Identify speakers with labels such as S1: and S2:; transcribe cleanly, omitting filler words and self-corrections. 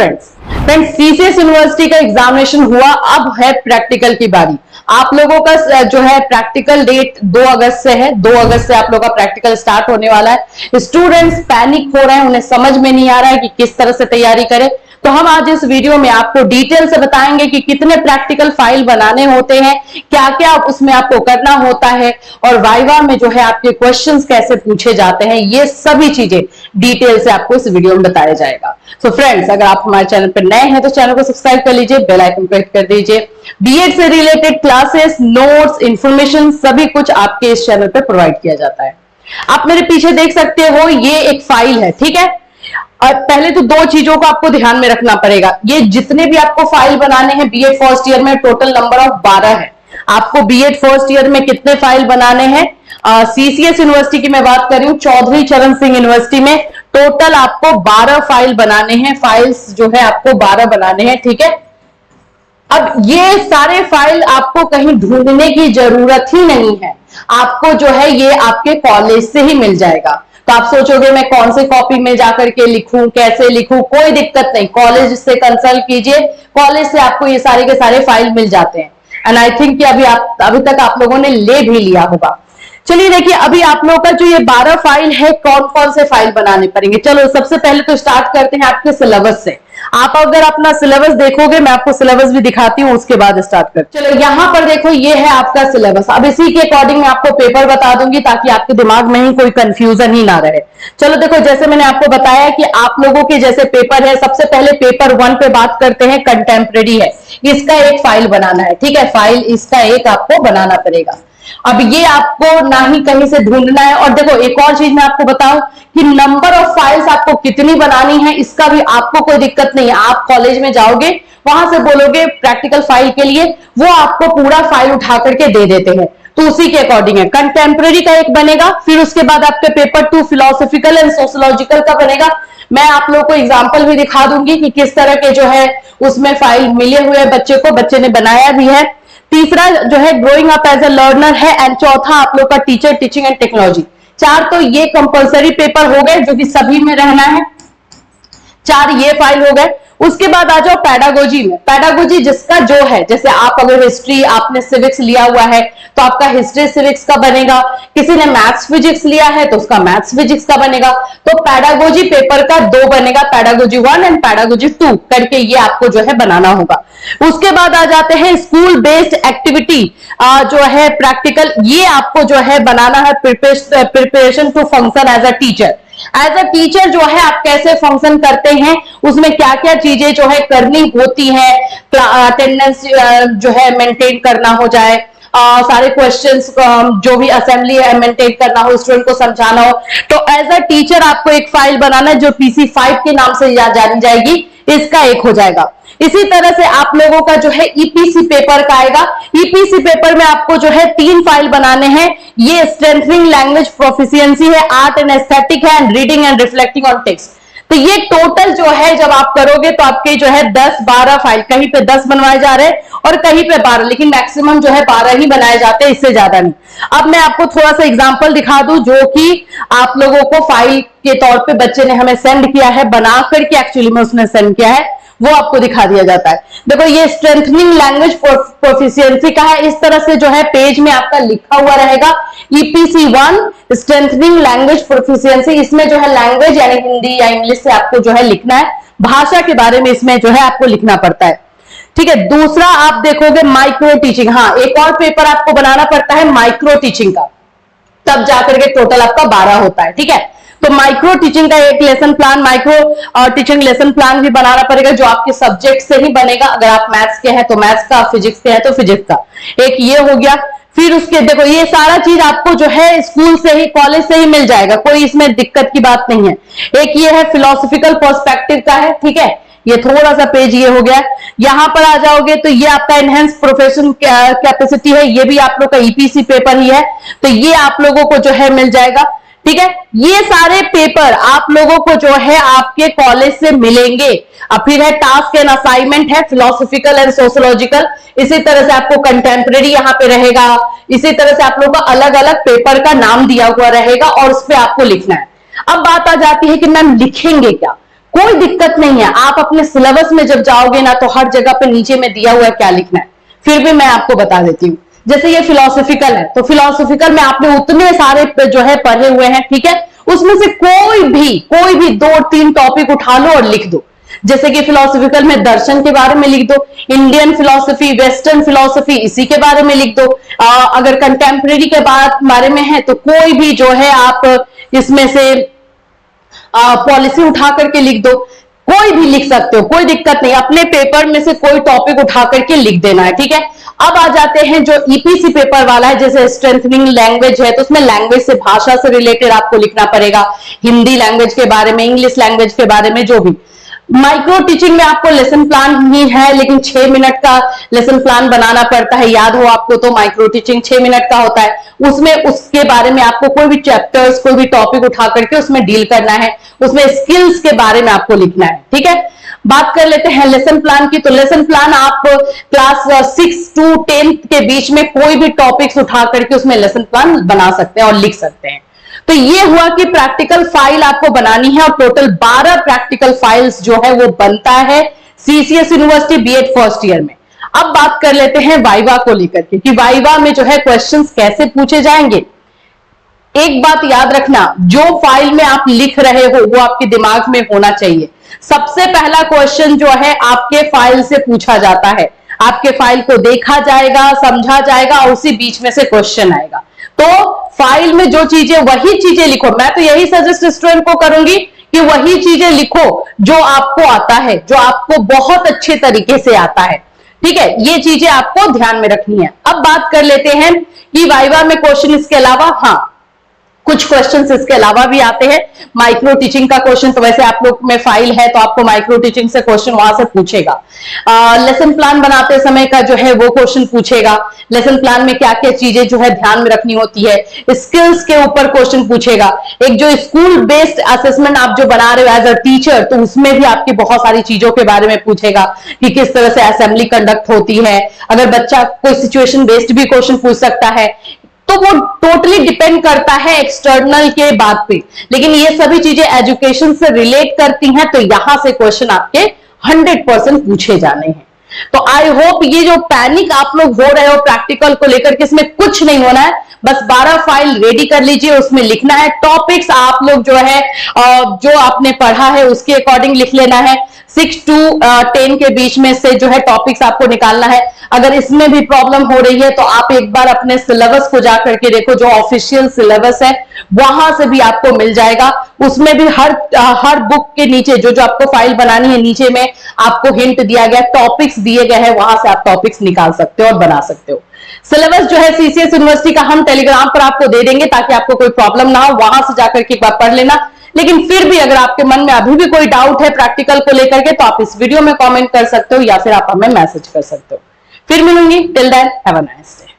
S1: Friends CCS university का examination हुआ, अब है प्रैक्टिकल की बारी। आप लोगों का जो है प्रैक्टिकल डेट 2 अगस्त से है। 2 अगस्त से आप लोगों का प्रैक्टिकल स्टार्ट होने वाला है। स्टूडेंट्स पैनिक हो रहे हैं, उन्हें समझ में नहीं आ रहा है कि किस तरह से तैयारी करें। तो हम आज इस वीडियो में आपको डिटेल से बताएंगे कि कितने प्रैक्टिकल फाइल बनाने होते हैं, क्या क्या उसमें आपको करना होता है, और वाइवा में जो है आपके क्वेश्चंस कैसे पूछे जाते हैं। ये सभी चीजें डिटेल से आपको इस वीडियो में बताया जाएगा। सो फ्रेंड्स, अगर आप हमारे चैनल पर नए हैं तो चैनल को सब्सक्राइब कर लीजिए, बेल आइकन पर क्लिक कर दीजिए। बीएड से रिलेटेड क्लासेस, नोट्स, इंफॉर्मेशन सभी कुछ आपके इस चैनल पर प्रोवाइड किया जाता है। आप मेरे पीछे देख सकते हो, ये एक फाइल है, ठीक है। और पहले तो 2 चीजों को आपको ध्यान में रखना पड़ेगा। ये जितने भी आपको फाइल बनाने हैं बीएड फर्स्ट ईयर में, टोटल नंबर ऑफ 12 है। आपको बीएड फर्स्ट ईयर में कितने फाइल बनाने हैं? सीसीएस यूनिवर्सिटी की मैं बात कर रही हूँ, चौधरी चरण सिंह यूनिवर्सिटी में टोटल आपको 12 फाइल बनाने हैं। फाइल्स जो है आपको 12 बनाने हैं, ठीक है। अब ये सारे फाइल आपको कहीं ढूंढने की जरूरत ही नहीं है, आपको जो है ये आपके कॉलेज से ही मिल जाएगा। तो आप सोचोगे मैं कौन से कॉपी में जाकर के लिखूं, कैसे लिखूं, कोई दिक्कत नहीं, कॉलेज से कंसल्ट कीजिए, कॉलेज से आपको ये सारे के सारे फाइल मिल जाते हैं। एंड आई थिंक कि अभी तक आप लोगों ने ले भी लिया होगा। चलिए देखिए, अभी आप लोगों का जो ये 12 फाइल है, कौन कौन से फाइल बनाने पड़ेंगे। चलो सबसे पहले तो स्टार्ट करते हैं आपके सिलेबस से। आप अगर अपना सिलेबस देखोगे, मैं आपको सिलेबस भी दिखाती हूँ, उसके बाद स्टार्ट करते हैं। चलो यहाँ पर देखो, ये है आपका सिलेबस। अब इसी के अकॉर्डिंग मैं आपको पेपर बता दूंगी ताकि आपके दिमाग में ही कोई कंफ्यूजन ही ना रहे। चलो देखो, जैसे मैंने आपको बताया कि आप लोगों के जैसे पेपर है, सबसे पहले पेपर 1 पे बात करते हैं, कंटेम्प्रेरी है। इसका एक फाइल बनाना है, ठीक है। फाइल इसका एक आपको बनाना पड़ेगा। अब ये आपको ना ही कहीं से ढूंढना है। और देखो एक और चीज मैं आपको बताऊं कि नंबर ऑफ फाइल्स आपको कितनी बनानी है, इसका भी आपको कोई दिक्कत नहीं है। आप कॉलेज में जाओगे, वहां से बोलोगे प्रैक्टिकल फाइल के लिए, वो आपको पूरा फाइल उठा करके दे देते हैं। तो उसी के अकॉर्डिंग है। कंटेम्प्रेरी का एक बनेगा, फिर उसके बाद आपके पेपर 2 फिलोसॉफिकल एंड सोशियोलॉजिकल का बनेगा। मैं आप लोगों को एग्जाम्पल भी दिखा दूंगी कि किस तरह के जो है उसमें फाइल मिले हुए बच्चे को, बच्चे ने बनाया भी है। तीसरा जो है growing up as a learner है, एंड चौथा आप लोग का टीचर, टीचिंग एंड टेक्नोलॉजी। 4 तो ये कंपलसरी पेपर हो गए जो कि सभी में रहना है। 4 ये फाइल हो गए। उसके बाद आ जाओ पैडागोजी में। पैडागोजी जिसका जो है, जैसे आप अगर हिस्ट्री, आपने सिविक्स लिया हुआ है तो आपका हिस्ट्री सिविक्स का बनेगा। किसी ने मैथ्स फिजिक्स लिया है तो उसका मैथ्स फिजिक्स का बनेगा। तो पैडागोजी पेपर का 2 बनेगा, पैडागोजी 1 एंड पैडागोजी 2 करके ये आपको जो है बनाना होगा। उसके बाद आ जाते हैं स्कूल बेस्ड एक्टिविटी जो है प्रैक्टिकल, ये आपको जो है बनाना है, preparation to function as a teacher. As a teacher जो है आप कैसे फंक्शन करते हैं, उसमें क्या क्या चीजें जो है करनी होती है, अटेंडेंस जो है मेंटेन करना हो जाए, सारे क्वेश्चंस जो भी असेंबली है मेंटेन करना हो, स्टूडेंट को समझाना हो। तो एज अ टीचर आपको एक फाइल बनाना है जो PC5 के नाम से जानी जाएगी, इसका एक हो जाएगा। इसी तरह से आप लोगों का जो है ईपीसी पेपर का आएगा। ईपीसी पेपर में आपको जो है 3 फाइल बनाने हैं। ये स्ट्रेंथनिंग लैंग्वेज प्रोफिशिएंसी है, आर्ट एंड एस्थेटिक है, and reading and reflecting on text. तो ये टोटल जो है जब आप करोगे तो आपके जो है 10-12 फाइल, कहीं पे 10 बनवाए जा रहे हैं और कहीं पे 12, लेकिन मैक्सिमम जो है 12 ही बनाए जाते हैं, इससे ज्यादा नहीं। अब मैं आपको थोड़ा सा एग्जांपल दिखा दूं जो कि आप लोगों को फाइल के तौर पे बच्चे ने हमें सेंड किया है, बना करके एक्चुअली में उसने सेंड किया है, वो आपको दिखा दिया जाता है। देखो ये स्ट्रेंथनिंग लैंग्वेज प्रोफिशिएंसी का है। इस तरह से जो है पेज में आपका लिखा हुआ रहेगा EPC1 स्ट्रेंथनिंग लैंग्वेज प्रोफिशिएंसी। इसमें जो है लैंग्वेज यानी हिंदी या इंग्लिश से आपको जो है लिखना है, भाषा के बारे में इसमें जो है आपको लिखना पड़ता है, ठीक है। दूसरा आप देखोगे माइक्रो टीचिंग। हाँ, एक और पेपर आपको बनाना पड़ता है माइक्रो टीचिंग का, तब जाकर के टोटल आपका 12 होता है, ठीक है। तो माइक्रो टीचिंग का एक lesson plan, micro teaching lesson plan भी बनाना पड़ेगा जो आपके सब्जेक्ट से ही बनेगा। अगर आप मैथ्स के हैं तो मैथ्स का, फिजिक्स के हैं तो फिजिक्स का। एक ये हो गया। फिर उसके देखो ये सारा चीज आपको जो है स्कूल से ही, कॉलेज से ही मिल जाएगा, कोई इसमें दिक्कत की बात नहीं है। एक ये है फिलोसॉफिकल पर्सपेक्टिव का है, ठीक है। ये थोड़ा सा पेज ये हो गया। यहां पर आ जाओगे तो ये आपका एनहेंस प्रोफेशन कैपेसिटी है, ये भी आप लोग का ईपीसी पेपर ही है, तो ये आप लोगों को जो है मिल जाएगा, ठीक है। ये सारे पेपर आप लोगों को जो है आपके कॉलेज से मिलेंगे। अब फिर है टास्क एंड असाइनमेंट है, फिलोसॉफिकल एंड सोशियोलॉजिकल। इसी तरह से आपको कंटेम्प्रेरी यहाँ पे रहेगा। इसी तरह से आप लोगों का अलग अलग पेपर का नाम दिया हुआ रहेगा और उस पर आपको लिखना है। अब बात आ जाती है कि मैम लिखेंगे क्या, कोई दिक्कत नहीं है। आप अपने सिलेबस में जब जाओगे ना तो हर जगह पे नीचे में दिया हुआ है क्या लिखना है, फिर भी मैं आपको बता देती हूँ। जैसे ये फिलोसॉफिकल है तो फिलोसॉफिकल में आपने उतने सारे जो है पढ़े हुए हैं, ठीक है, उसमें से कोई भी 2-3 टॉपिक उठा लो और लिख दो। जैसे कि फिलोसॉफिकल में दर्शन के बारे में लिख दो, इंडियन फिलोसफी, वेस्टर्न फिलोसफी, इसी के बारे में लिख दो। अगर कंटेम्प्रेरी के बारे में है तो कोई भी जो है आप इसमें से पॉलिसी उठा करके लिख दो, कोई भी लिख सकते हो, कोई दिक्कत नहीं। अपने पेपर में से कोई टॉपिक उठा करके लिख देना है, ठीक है। अब आ जाते हैं जो ईपीसी पेपर वाला है, जैसे स्ट्रेंथनिंग लैंग्वेज है तो उसमें लैंग्वेज से, भाषा से रिलेटेड आपको लिखना पड़ेगा, हिंदी लैंग्वेज के बारे में, इंग्लिश लैंग्वेज के बारे में, जो भी। माइक्रो टीचिंग में आपको लेसन प्लान ही है, लेकिन 6 मिनट का लेसन प्लान बनाना पड़ता है, याद हो आपको तो माइक्रो टीचिंग 6 मिनट का होता है। उसमें उसके बारे में आपको कोई भी चैप्टर्स, कोई भी टॉपिक उठा करके उसमें डील करना है, उसमें स्किल्स के बारे में आपको लिखना है, ठीक है। बात कर लेते हैं लेसन प्लान की। तो लेसन प्लान आप क्लास 6 to 10 के बीच में कोई भी टॉपिक्स उठा करके उसमें लेसन प्लान बना सकते हैं और लिख सकते हैं। तो ये हुआ कि प्रैक्टिकल फाइल आपको बनानी है, और टोटल 12 प्रैक्टिकल फाइल्स जो है वो बनता है CCS university BEd first year में। अब बात कर लेते हैं वाइवा को लेकर के कि वाइवा में जो है क्वेश्चंस कैसे पूछे जाएंगे। एक बात याद रखना, जो फाइल में आप लिख रहे हो वो आपके दिमाग में होना चाहिए। सबसे पहला क्वेश्चन जो है आपके फाइल से पूछा जाता है, आपके फाइल को देखा जाएगा, समझा जाएगा और उसी बीच में से क्वेश्चन आएगा। तो फाइल में जो चीजें, वही चीजें लिखो। मैं तो यही सजेस्ट स्टूडेंट को करूंगी कि वही चीजें लिखो जो आपको आता है, जो आपको बहुत अच्छे तरीके से आता है, ठीक है। ये चीजें आपको ध्यान में रखनी है। अब बात कर लेते हैं कि वाइवा में क्वेश्चन इसके अलावा, हाँ, कुछ क्वेश्चंस इसके अलावा भी आते हैं। माइक्रो टीचिंग का क्वेश्चन तो वैसे आप लोग में फाइल है तो आपको माइक्रो टीचिंग से क्वेश्चन वहां से पूछेगा। लेसन प्लान बनाते समय का जो है वो क्वेश्चन पूछेगा। लेसन प्लान में क्या क्या चीजें जो है ध्यान में रखनी होती है, स्किल्स के ऊपर क्वेश्चन पूछेगा। एक जो स्कूल बेस्ड असेसमेंट आप जो बना रहे हो एज अ टीचर, तो उसमें भी आपकी बहुत सारी चीजों के बारे में पूछेगा कि किस तरह से असेंबली कंडक्ट होती है। अगर बच्चा कोई सिचुएशन बेस्ड भी क्वेश्चन पूछ सकता है, तो वो टोटली डिपेंड करता है एक्सटर्नल के बात पे, लेकिन ये सभी चीजें एजुकेशन से रिलेट करती हैं, तो यहां से क्वेश्चन आपके 100% पूछे जाने हैं। तो आई होप ये जो पैनिक आप लोग हो रहे हो प्रैक्टिकल को लेकर के, इसमें कुछ नहीं होना है, बस 12 फाइल रेडी कर लीजिए, उसमें लिखना है। टॉपिक्स आप लोग जो है जो आपने पढ़ा है उसके अकॉर्डिंग लिख लेना है। 6 to 10 के बीच में से जो है टॉपिक्स आपको निकालना है। अगर इसमें भी प्रॉब्लम हो रही है तो आप एक बार अपने सिलेबस को जाकर के देखो, जो ऑफिशियल सिलेबस है वहां से भी आपको मिल जाएगा। उसमें भी हर बुक के नीचे जो जो आपको फाइल बनानी है, नीचे में आपको हिंट दिया गया, टॉपिक्स दिए गए हैं, वहां से आप टॉपिक्स निकाल सकते हो और बना सकते हो। सिलेबस जो है सीसीएस यूनिवर्सिटी का हम टेलीग्राम पर आपको दे देंगे ताकि आपको कोई प्रॉब्लम ना हो, वहां से जाकर के एक बार पढ़ लेना। लेकिन फिर भी अगर आपके मन में अभी भी कोई डाउट है प्रैक्टिकल को लेकर के, तो आप इस वीडियो में कमेंट कर सकते हो या फिर आप हमें मैसेज कर सकते हो। फिर मिलूंगी, till then have a nice day.